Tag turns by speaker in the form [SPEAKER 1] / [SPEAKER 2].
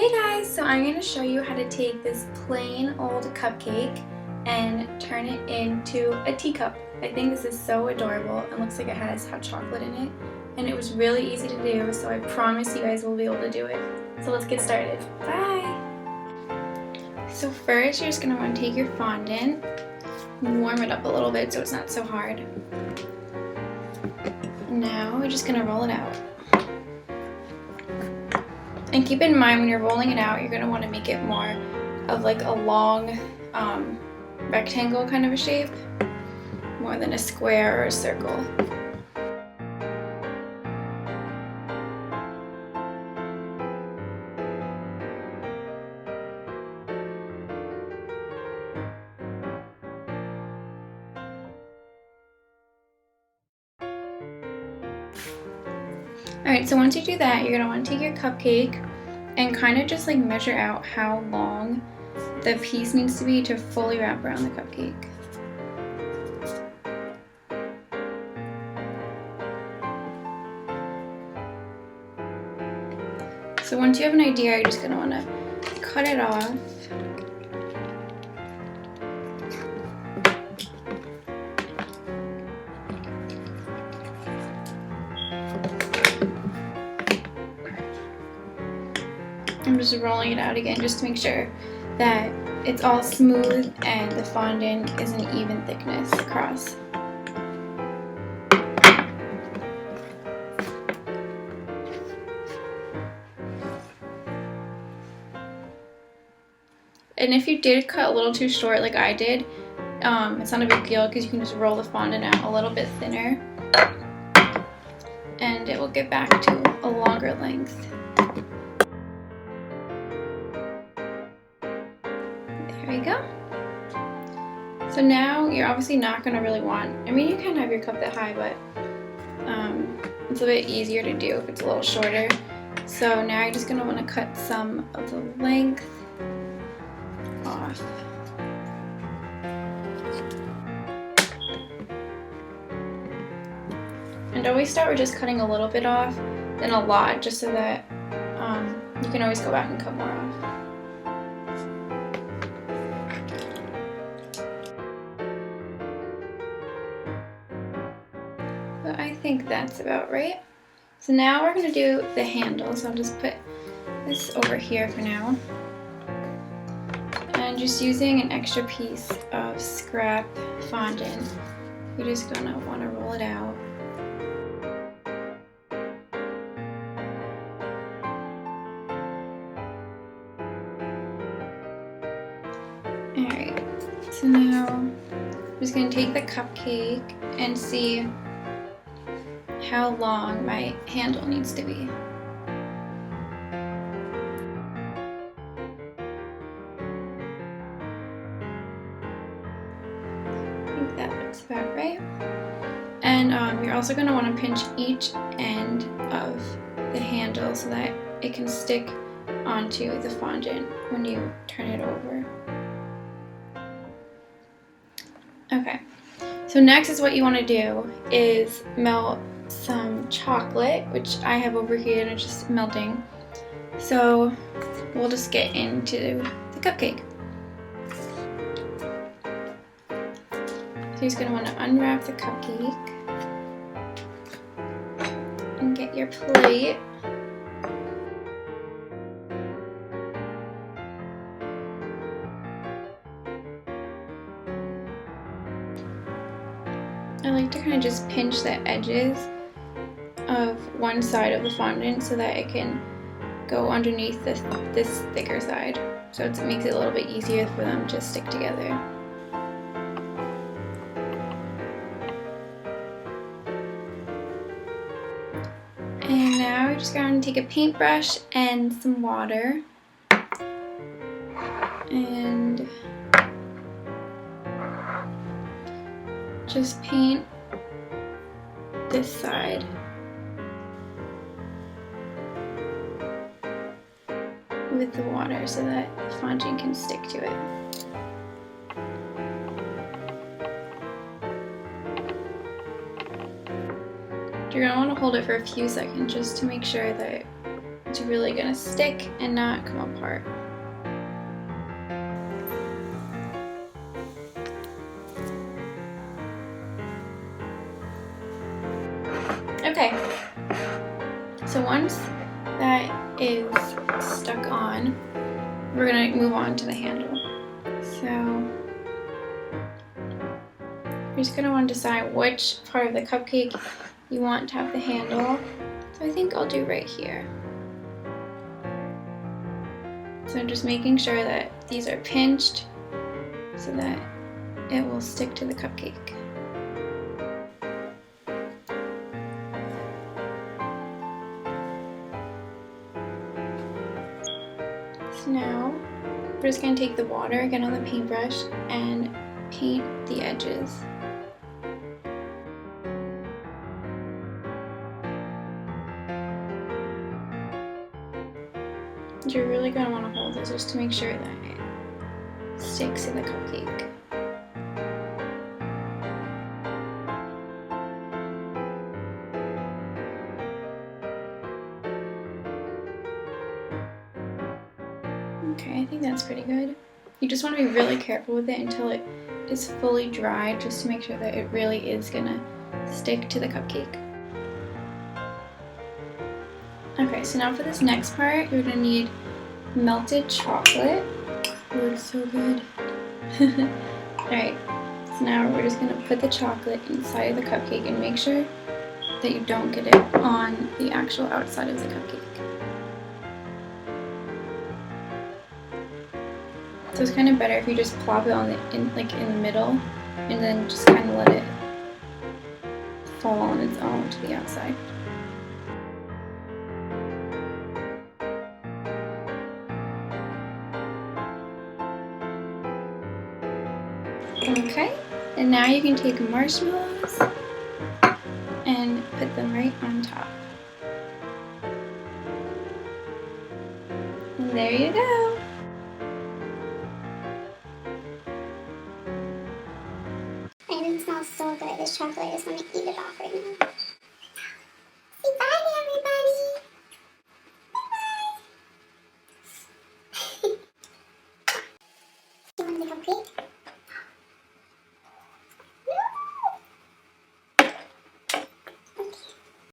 [SPEAKER 1] Hey guys, so I'm going to show you how to take this plain old cupcake and turn it into a teacup. I think this is so adorable and looks like it has hot chocolate in it, and it was really easy to do, so I promise you guys will be able to do it. So let's get started. Bye! So first you're just going to want to take your fondant and warm it up a little bit so it's not so hard. Now we're just going to roll it out. And keep in mind when you're rolling it out, you're going to want to make it more of like a long rectangle kind of a shape, more than a square or a circle. Alright, so once you do that, you're going to want to take your cupcake and kind of just like measure out how long the piece needs to be to fully wrap around the cupcake. So once you have an idea, you're just going to want to cut it off. I'm just rolling it out again just to make sure that it's all smooth and the fondant is an even thickness across. And if you did cut a little too short like I did, it's not a big deal because you can just roll the fondant out a little bit thinner and it will get back to a longer length. There you go. So now you're obviously not going to really want, I mean you can have your cup that high, but it's a bit easier to do if it's a little shorter. So now you're just going to want to cut some of the length off. And always start with just cutting a little bit off, then a lot, just so that you can always go back and cut more off. But I think that's about right. So now we're going to do the handle, so I'll just put this over here for now. And just using an extra piece of scrap fondant, you're just going to want to roll it out. Alright, so now I'm just going to take the cupcake and see how long my handle needs to be. I think that looks about right. And you're also going to want to pinch each end of the handle so that it can stick onto the fondant when you turn it over. Okay, so next is what you want to do is melt some chocolate, which I have over here and it's just melting. So we'll just get into the cupcake. So you're just going to want to unwrap the cupcake and get your plate. I like to kind of just pinch the edges of one side of the fondant so that it can go underneath this thicker side. So it makes it a little bit easier for them to stick together. And now we're just going to take a paintbrush and some water and just paint this side with the water so that the fondant can stick to it. You're going to want to hold it for a few seconds just to make sure that it's really gonna stick and not come apart. Okay, so once that is stuck on, we're gonna move on to the handle. So you're just gonna want to decide which part of the cupcake you want to have the handle. So I think I'll do right here. So I'm just making sure that these are pinched so that it will stick to the cupcake. So now we're just going to take the water again on the paintbrush and paint the edges. You're really going to want to hold this just to make sure that it sticks to the cupcake. Okay, I think that's pretty good. You just want to be really careful with it until it is fully dry, just to make sure that it really is gonna stick to the cupcake. Okay, so now for this next part, you're gonna need melted chocolate. It looks so good. Alright, so now we're just gonna put the chocolate inside of the cupcake and make sure that you don't get it on the actual outside of the cupcake. So it's kind of better if you just plop it on in the middle and then just kind of let it fall on its own to the outside. Okay, and now you can take marshmallows and put them right on top. And there you go.
[SPEAKER 2] And it smells so good, this chocolate. I just want to eat it off right now.